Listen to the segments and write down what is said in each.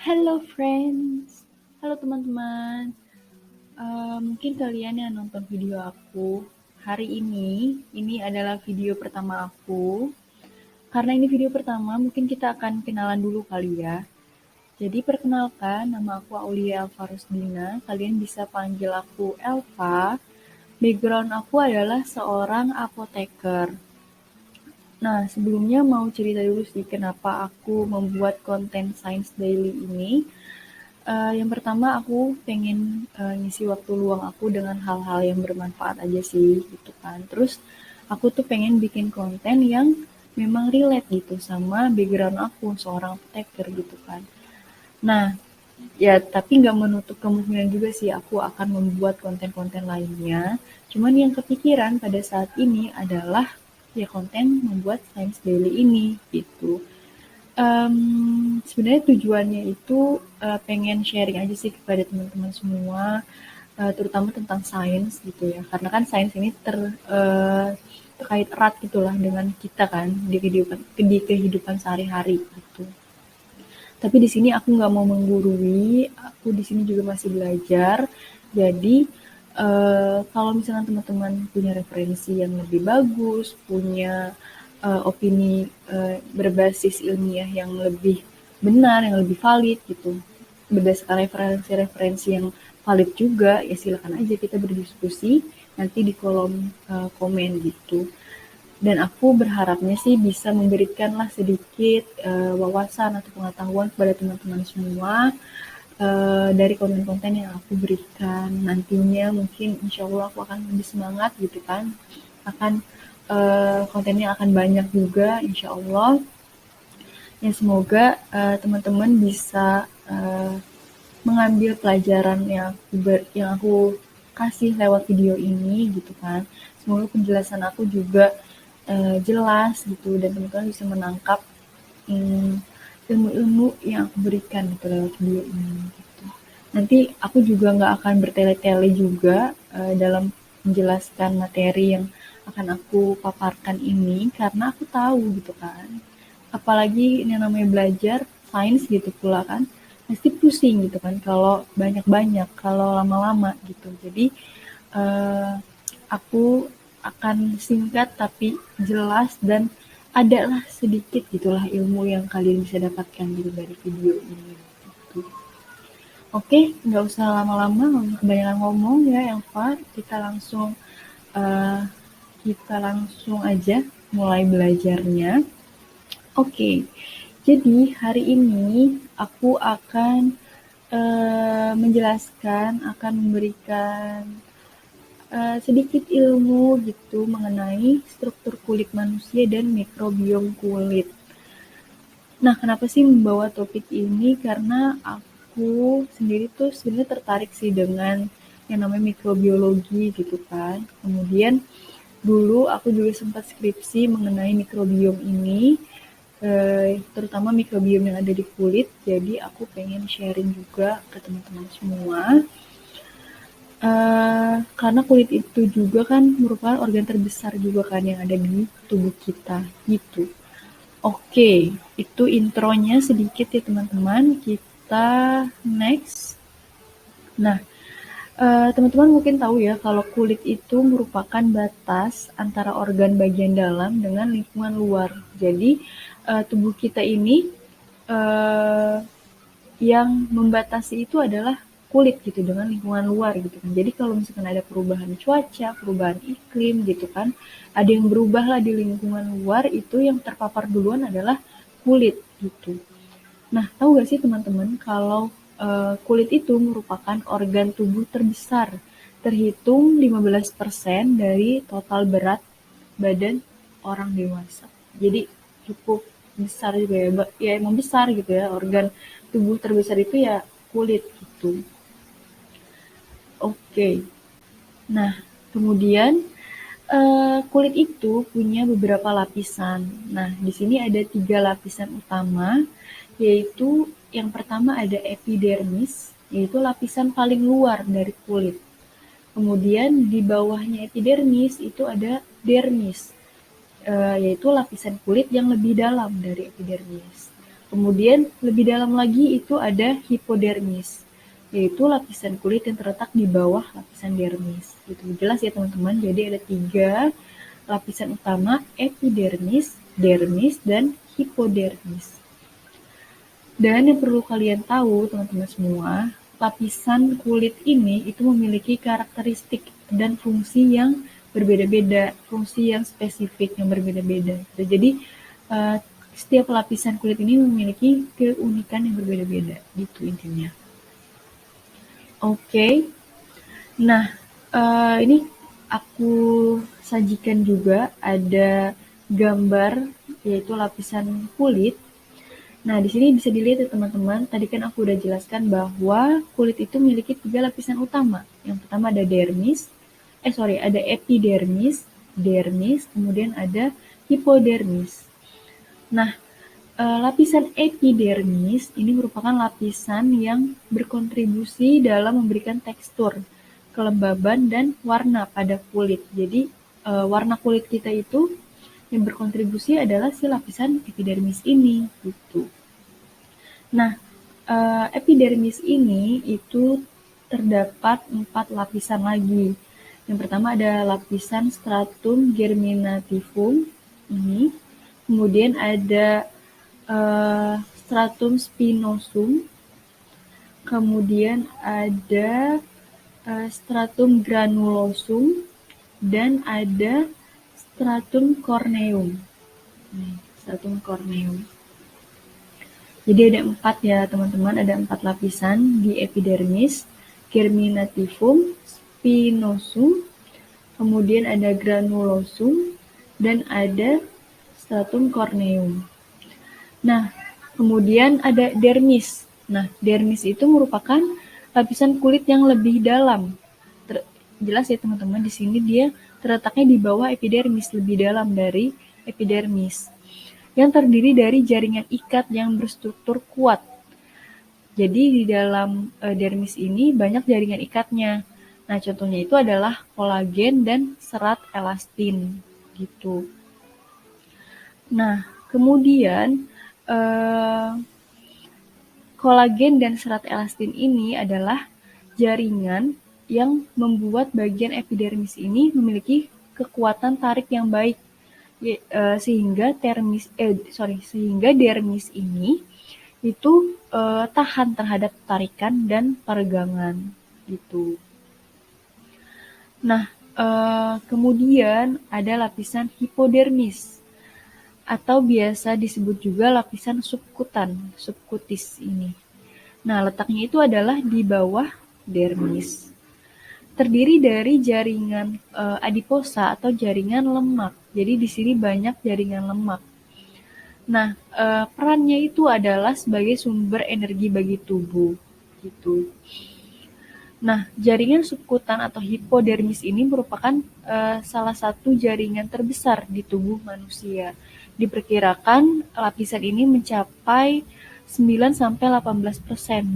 Hello friends, halo teman-teman. Mungkin kalian yang nonton video aku hari ini adalah video pertama aku. Karena ini video pertama, mungkin kita akan kenalan dulu kali ya. Jadi perkenalkan, nama aku Aulia Elva Rusdina. Kalian bisa panggil aku Elva. Background aku adalah seorang apoteker. Nah, sebelumnya mau cerita dulu sih kenapa aku membuat konten Science Daily ini. Yang pertama aku pengen, ngisi waktu luang aku dengan hal-hal yang bermanfaat aja sih, gitu kan. Terus aku tuh pengen bikin konten yang memang relate gitu sama background aku, seorang apoteker gitu kan. Nah, ya tapi nggak menutup kemungkinan juga sih aku akan membuat konten-konten lainnya. Cuman yang kepikiran pada saat ini adalah ya konten membuat Science Daily ini, gitu. Sebenarnya tujuannya itu, pengen sharing aja sih kepada teman-teman semua, terutama tentang sains gitu ya, karena kan sains ini terkait erat gitulah dengan kita kan di kehidupan sehari-hari gitu. Tapi di sini aku nggak mau menggurui, aku di sini juga masih belajar. Jadi kalau misalnya teman-teman punya referensi yang lebih bagus, punya opini berbasis ilmiah yang lebih benar, yang lebih valid gitu, berdasarkan referensi-referensi yang valid juga, ya silakan aja kita berdiskusi nanti di kolom komen gitu. Dan aku berharapnya sih bisa memberikanlah sedikit wawasan atau pengetahuan kepada teman-teman semua dari konten-konten yang aku berikan. Nantinya mungkin insya Allah aku akan lebih semangat gitu kan. Akan kontennya akan banyak juga insya Allah. Ya semoga teman-teman bisa mengambil pelajaran yang aku kasih lewat video ini gitu kan. Semoga penjelasan aku juga jelas gitu dan teman-teman bisa menangkap hmm, ilmu-ilmu yang aku berikan gitu lewat video ini gitu. Nanti aku juga nggak akan bertele-tele juga dalam menjelaskan materi yang akan aku paparkan ini karena aku tahu gitu kan. Apalagi yang namanya belajar sains gitu pula kan pasti pusing gitu kan kalau banyak-banyak, kalau lama-lama gitu. Jadi eh, aku akan singkat tapi jelas dan adalah sedikit gitulah ilmu yang kalian bisa dapatkan gitu dari video ini. Gitu. Oke, nggak usah lama-lama, nggak usah kebanyakan ngomong ya, Elva. Eh, kita langsung aja mulai belajarnya. Oke, jadi hari ini aku akan menjelaskan, akan memberikan sedikit ilmu gitu mengenai struktur kulit manusia dan mikrobiom kulit. Nah, kenapa sih membawa topik ini? Karena aku sendiri tuh sebenarnya tertarik sih dengan yang namanya mikrobiologi gitu kan. Kemudian dulu aku juga sempat skripsi mengenai mikrobiom ini, terutama mikrobiom yang ada di kulit. Jadi aku pengen sharing juga ke teman-teman semua. Karena kulit itu juga kan merupakan organ terbesar juga kan yang ada di tubuh kita gitu. Oke, itu intronya sedikit ya teman-teman. Kita next. Nah, teman-teman mungkin tahu ya kalau kulit itu merupakan batas antara organ bagian dalam dengan lingkungan luar. Jadi tubuh kita ini eh, yang membatasi itu adalah kulit gitu dengan lingkungan luar gitu kan. Jadi kalau misalkan ada perubahan cuaca, perubahan iklim gitu kan, ada yang berubah lah di lingkungan luar itu yang terpapar duluan adalah kulit gitu. Nah, tahu gak sih teman-teman kalau kulit itu merupakan organ tubuh terbesar, terhitung 15% dari total berat badan orang dewasa. Jadi cukup besar juga ya, ya emang besar gitu ya, organ tubuh terbesar itu ya kulit gitu. Oke, nah kemudian kulit itu punya beberapa lapisan. Nah, di sini ada 3 lapisan utama, yaitu yang pertama ada epidermis, yaitu lapisan paling luar dari kulit. Kemudian di bawahnya epidermis itu ada dermis, yaitu lapisan kulit yang lebih dalam dari epidermis. Kemudian lebih dalam lagi itu ada hipodermis, yaitu lapisan kulit yang terletak di bawah lapisan dermis. Gitu. Jelas ya teman-teman, jadi ada 3 lapisan utama, epidermis, dermis, dan hipodermis. Dan yang perlu kalian tahu teman-teman semua, lapisan kulit ini itu memiliki karakteristik dan fungsi yang berbeda-beda, fungsi yang spesifik yang berbeda-beda. Jadi setiap lapisan kulit ini memiliki keunikan yang berbeda-beda, gitu intinya. Oke. Nah, ini aku sajikan juga ada gambar yaitu lapisan kulit. Nah, di sini bisa dilihat ya teman-teman, tadi kan aku udah jelaskan bahwa kulit itu memiliki 3 lapisan utama. Yang pertama ada ada epidermis, dermis, kemudian ada hipodermis. Nah, lapisan epidermis ini merupakan lapisan yang berkontribusi dalam memberikan tekstur, kelembaban, dan warna pada kulit. Jadi, warna kulit kita itu yang berkontribusi adalah si lapisan epidermis ini, gitu. Nah, epidermis ini itu terdapat 4 lapisan lagi. Yang pertama ada lapisan stratum germinativum ini, kemudian ada stratum spinosum, kemudian ada stratum granulosum, dan ada stratum corneum. Stratum corneum. Jadi ada 4 ya teman-teman, ada 4 lapisan di epidermis, germinativum, spinosum, kemudian ada granulosum, dan ada stratum corneum. Nah, kemudian ada dermis. Nah, dermis itu merupakan lapisan kulit yang lebih dalam. Jelas ya teman-teman, di sini dia terletaknya di bawah epidermis, lebih dalam dari epidermis. Yang terdiri dari jaringan ikat yang berstruktur kuat. Jadi di dalam dermis ini banyak jaringan ikatnya. Nah, contohnya itu adalah kolagen dan serat elastin gitu. Nah, kemudian kolagen dan serat elastin ini adalah jaringan yang membuat bagian epidermis ini memiliki kekuatan tarik yang baik, sehingga dermis ini itu tahan terhadap tarikan dan peregangan gitu. Nah, kemudian ada lapisan hipodermis, atau biasa disebut juga lapisan subkutis ini. Nah, letaknya itu adalah di bawah dermis. Terdiri dari jaringan adiposa atau jaringan lemak. Jadi di sini banyak jaringan lemak. Nah, perannya itu adalah sebagai sumber energi bagi tubuh, gitu. Nah, jaringan subkutan atau hipodermis ini merupakan salah satu jaringan terbesar di tubuh manusia. Diperkirakan lapisan ini mencapai 9-18%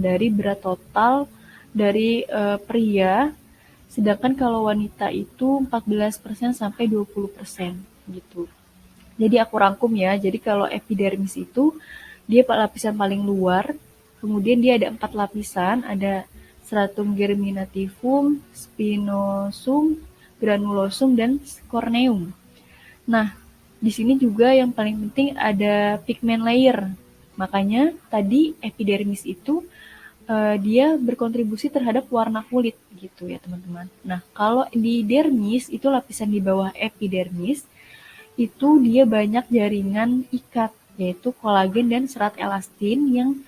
dari berat total dari pria, sedangkan kalau wanita itu 14% sampai 20% gitu. Jadi aku rangkum ya, jadi kalau epidermis itu dia lapisan paling luar, kemudian dia ada 4 lapisan, ada stratum germinativum, spinosum, granulosum, dan corneum. Nah, di sini juga yang paling penting ada pigment layer. Makanya tadi epidermis itu dia berkontribusi terhadap warna kulit gitu ya teman-teman. Nah, kalau di dermis itu lapisan di bawah epidermis itu dia banyak jaringan ikat, yaitu kolagen dan serat elastin yang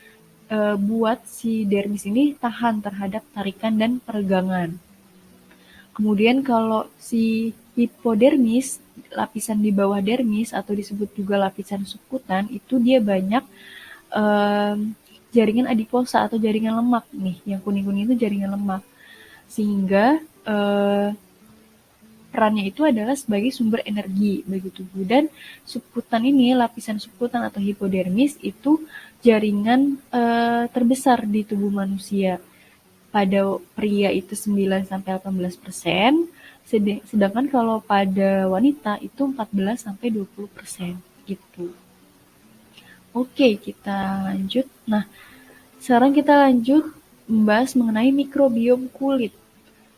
buat si dermis ini tahan terhadap tarikan dan peregangan. Kemudian kalau si hipodermis, lapisan di bawah dermis atau disebut juga lapisan subkutan, itu dia banyak jaringan adiposa atau jaringan lemak nih, yang kuning-kuning itu jaringan lemak. Sehingga perannya itu adalah sebagai sumber energi bagi tubuh. Dan subkutan ini, lapisan subkutan atau hipodermis itu jaringan terbesar di tubuh manusia. Pada pria itu 9-18%, sedangkan kalau pada wanita itu 14-20% gitu. Oke, kita lanjut. Nah, sekarang kita lanjut membahas mengenai mikrobiom kulit.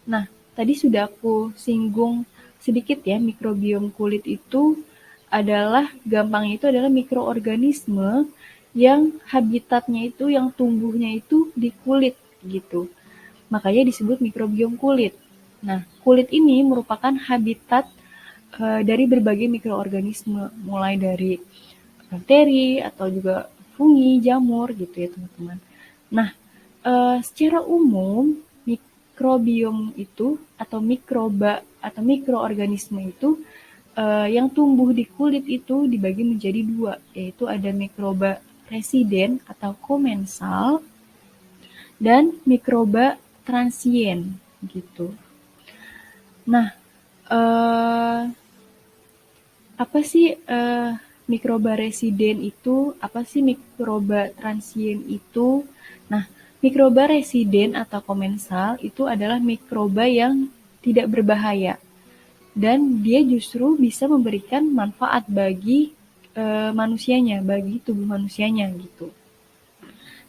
Nah, tadi sudah aku singgung sedikit ya, mikrobiom kulit itu adalah, gampangnya itu adalah mikroorganisme yang habitatnya itu, yang tumbuhnya itu di kulit gitu. Makanya disebut mikrobiom kulit. Nah, kulit ini merupakan habitat dari berbagai mikroorganisme, mulai dari bakteri atau juga fungi, jamur gitu ya teman-teman. Nah, secara umum mikrobiom itu atau mikroba atau mikroorganisme itu yang tumbuh di kulit itu dibagi menjadi dua, yaitu ada mikroba residen atau komensal dan mikroba transien gitu. Nah, eh, apa sih mikroba residen itu? Apa sih mikroba transien itu? Nah, mikroba residen atau komensal itu adalah mikroba yang tidak berbahaya dan dia justru bisa memberikan manfaat bagi manusianya, bagi tubuh manusianya gitu.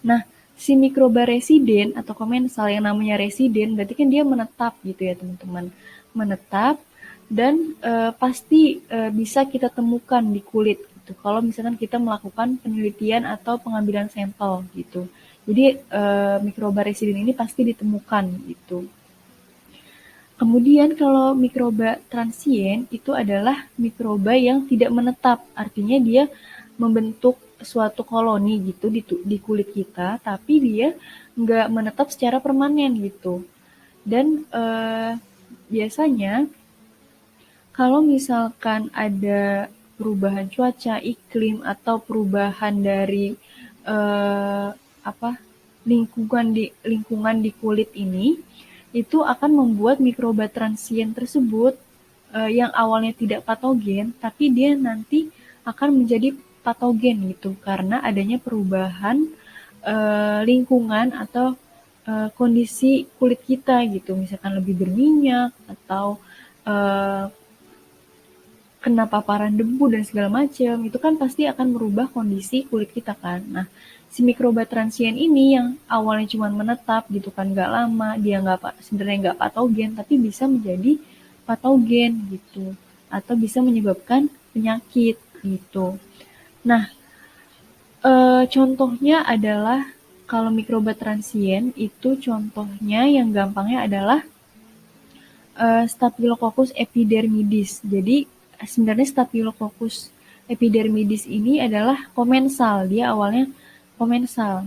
Nah, si mikroba residen atau komensal, yang namanya residen berarti kan dia menetap gitu ya teman-teman. Menetap dan pasti bisa kita temukan di kulit gitu. Kalau misalkan kita melakukan penelitian atau pengambilan sampel gitu. Jadi mikroba residen ini pasti ditemukan gitu. Kemudian kalau mikroba transien itu adalah mikroba yang tidak menetap, artinya dia membentuk suatu koloni gitu di kulit kita, tapi dia nggak menetap secara permanen gitu. Dan biasanya kalau misalkan ada perubahan cuaca, iklim, atau perubahan dari eh, apa lingkungan di kulit ini, itu akan membuat mikroba transien tersebut yang awalnya tidak patogen, tapi dia nanti akan menjadi patogen gitu karena adanya perubahan lingkungan atau kondisi kulit kita gitu, misalkan lebih berminyak atau eh, kena paparan debu dan segala macam, itu kan pasti akan merubah kondisi kulit kita kan. Nah, si mikroba transien ini yang awalnya cuma menetap gitu kan, nggak lama, dia nggak sebenarnya nggak patogen, tapi bisa menjadi patogen gitu, atau bisa menyebabkan penyakit gitu. Nah, contohnya adalah kalau mikroba transien itu contohnya yang gampangnya adalah Staphylococcus epidermidis. Jadi sebenarnya Staphylococcus epidermidis ini adalah komensal. Dia awalnya komensal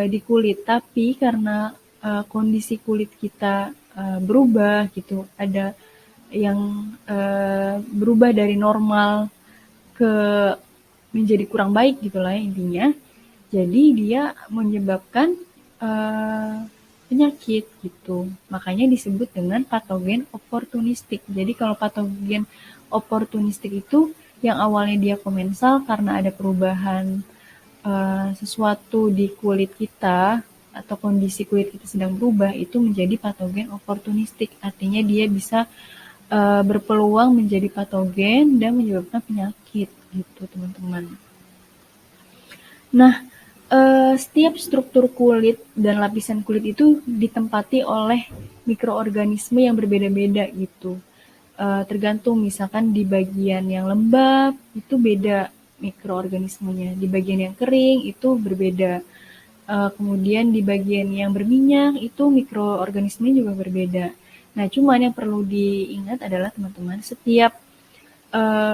di kulit, tapi karena kondisi kulit kita berubah gitu, ada yang berubah dari normal ke menjadi kurang baik gitulah intinya. Jadi dia menyebabkan eh, penyakit gitu. Makanya disebut dengan patogen oportunistik. Jadi kalau patogen oportunistik itu yang awalnya dia komensal karena ada perubahan sesuatu di kulit kita atau kondisi kulit kita sedang berubah, itu menjadi patogen oportunistik. Artinya dia bisa berpeluang menjadi patogen dan menyebabkan penyakit gitu teman-teman. Nah, setiap struktur kulit dan lapisan kulit itu ditempati oleh mikroorganisme yang berbeda-beda gitu. Tergantung misalkan di bagian yang lembab itu beda mikroorganismenya, di bagian yang kering itu berbeda. Kemudian di bagian yang berminyak itu mikroorganismenya juga berbeda. Nah, cuman yang perlu diingat adalah teman-teman, setiap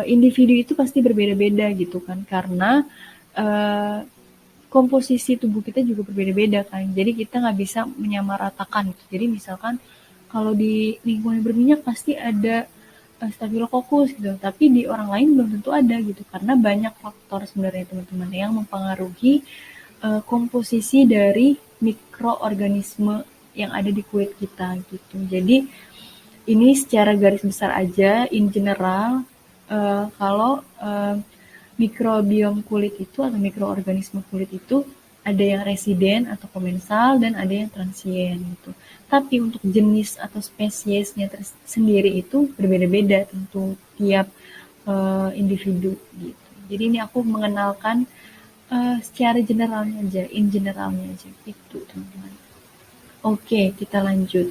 individu itu pasti berbeda-beda gitu kan, karena uh, komposisi tubuh kita juga berbeda-beda kan. Jadi kita nggak bisa menyamaratakan gitu. Jadi misalkan kalau di lingkungan yang berminyak pasti ada Staphylococcus gitu, tapi di orang lain belum tentu ada gitu karena banyak faktor sebenarnya teman-teman yang mempengaruhi komposisi dari mikroorganisme yang ada di kulit kita gitu. Jadi ini secara garis besar aja, in general, kalau mikrobiom kulit itu atau mikroorganisme kulit itu ada yang residen atau komensal dan ada yang transien gitu. Tapi untuk jenis atau spesiesnya sendiri itu berbeda-beda tentu tiap individu gitu. Jadi ini aku mengenalkan Secara generalnya aja, in generalnya aja, gitu teman-teman. Oke, kita lanjut.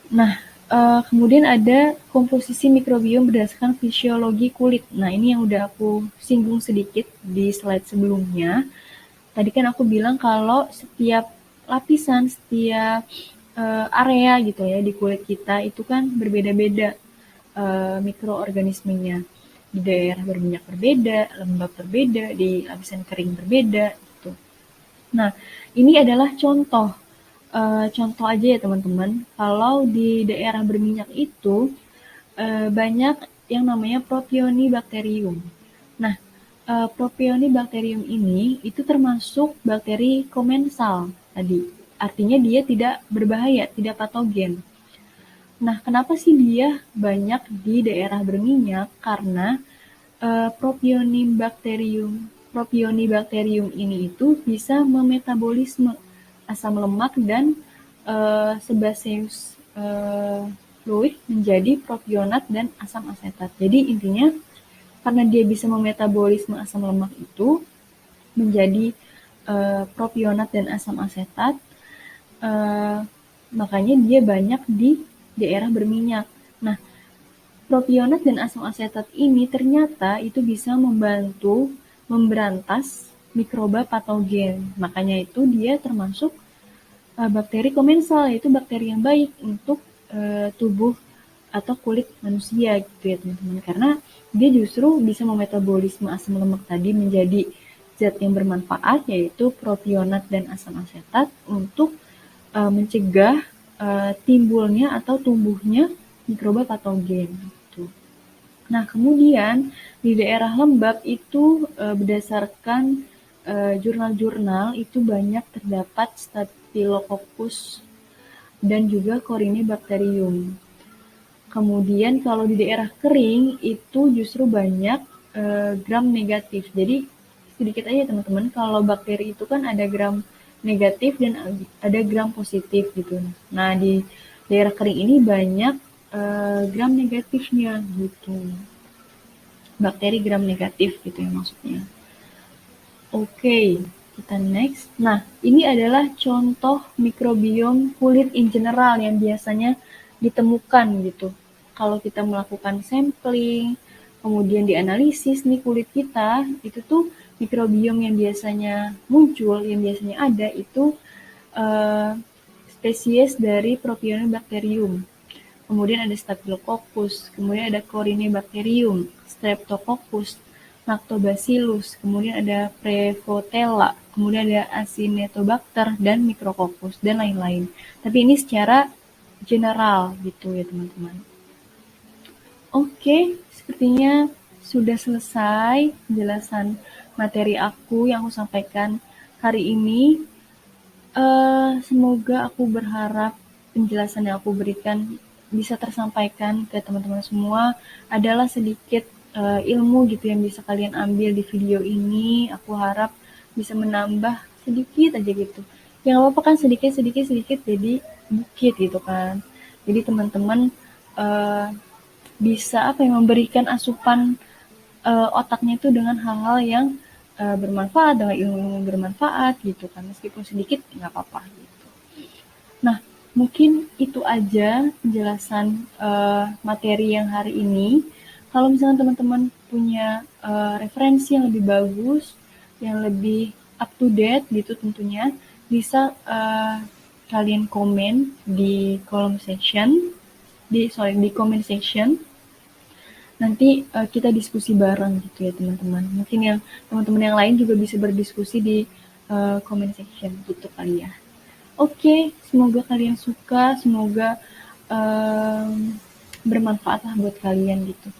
Nah, kemudian ada komposisi mikrobiom berdasarkan fisiologi kulit. Nah, ini yang udah aku singgung sedikit di slide sebelumnya. Tadi kan aku bilang kalau setiap lapisan, setiap area gitu ya di kulit kita itu kan berbeda-beda mikroorganismenya. Di daerah berminyak berbeda, lembab berbeda, di lapisan kering berbeda gitu. Nah, ini adalah contoh aja ya teman-teman. Kalau di daerah berminyak itu banyak yang namanya Propionibacterium. Nah, Propionibacterium ini itu termasuk bakteri komensal tadi. Artinya dia tidak berbahaya, tidak patogen. Nah, kenapa sih dia banyak di daerah berminyak? Karena Propionibacterium ini itu bisa memetabolisme asam lemak dan sebaseous fluid menjadi propionat dan asam asetat. Jadi intinya karena dia bisa memetabolisme asam lemak itu menjadi propionat dan asam asetat, uh, makanya dia banyak di daerah berminyak. Nah, propionat dan asam asetat ini ternyata itu bisa membantu memberantas mikroba patogen. Makanya itu dia termasuk bakteri komensal, yaitu bakteri yang baik untuk tubuh atau kulit manusia gitu ya teman-teman. Karena dia justru bisa memetabolisme asam lemak tadi menjadi zat yang bermanfaat, yaitu propionat dan asam asetat untuk mencegah timbulnya atau tumbuhnya mikroba patogen. Gitu. Nah, kemudian di daerah lembab itu berdasarkan jurnal-jurnal itu banyak terdapat Staphylococcus dan juga Corynebacterium. Kemudian kalau di daerah kering itu justru banyak gram negatif. Jadi sedikit aja teman-teman, kalau bakteri itu kan ada gram negatif dan ada gram positif gitu. Nah, di daerah kering ini banyak gram negatifnya gitu. Bakteri gram negatif gitu ya maksudnya. Oke, kita next. Nah, ini adalah contoh mikrobiom kulit in general yang biasanya ditemukan gitu. Kalau kita melakukan sampling, kemudian dianalisis nih kulit kita, itu tuh mikrobiom yang biasanya muncul, yang biasanya ada itu uh, spesies dari Propionibacterium. Kemudian ada Staphylococcus, kemudian ada Corynebacterium, Streptococcus, Lactobacillus, kemudian ada Prevotella, kemudian ada Acinetobacter dan Micrococcus dan lain-lain. Tapi ini secara general gitu ya teman-teman. Oke, sepertinya sudah selesai penjelasan materi aku yang aku sampaikan hari ini. Semoga aku berharap penjelasan yang aku berikan bisa tersampaikan ke teman-teman semua adalah sedikit ilmu gitu yang bisa kalian ambil di video ini. Aku harap bisa menambah sedikit aja gitu. Yang apa-apa kan sedikit jadi bukit gitu kan. Jadi teman-teman uh, bisa apa yang memberikan asupan otaknya itu dengan hal-hal yang bermanfaat, dengan ilmu bermanfaat gitu kan. Meskipun sedikit nggak apa-apa gitu. Nah, mungkin itu aja penjelasan materi yang hari ini. Kalau misalnya teman-teman punya referensi yang lebih bagus, yang lebih up to date gitu tentunya, bisa kalian komen di kolom section, di comment section. Nanti kita diskusi bareng gitu ya teman-teman. Mungkin yang teman-teman yang lain juga bisa berdiskusi di comment section gitu kali ya. Oke, semoga kalian suka, semoga bermanfaat lah buat kalian gitu.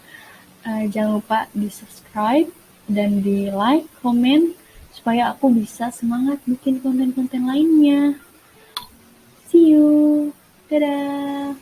Jangan lupa di subscribe dan di like, komen, supaya aku bisa semangat bikin konten-konten lainnya. See you, dadah.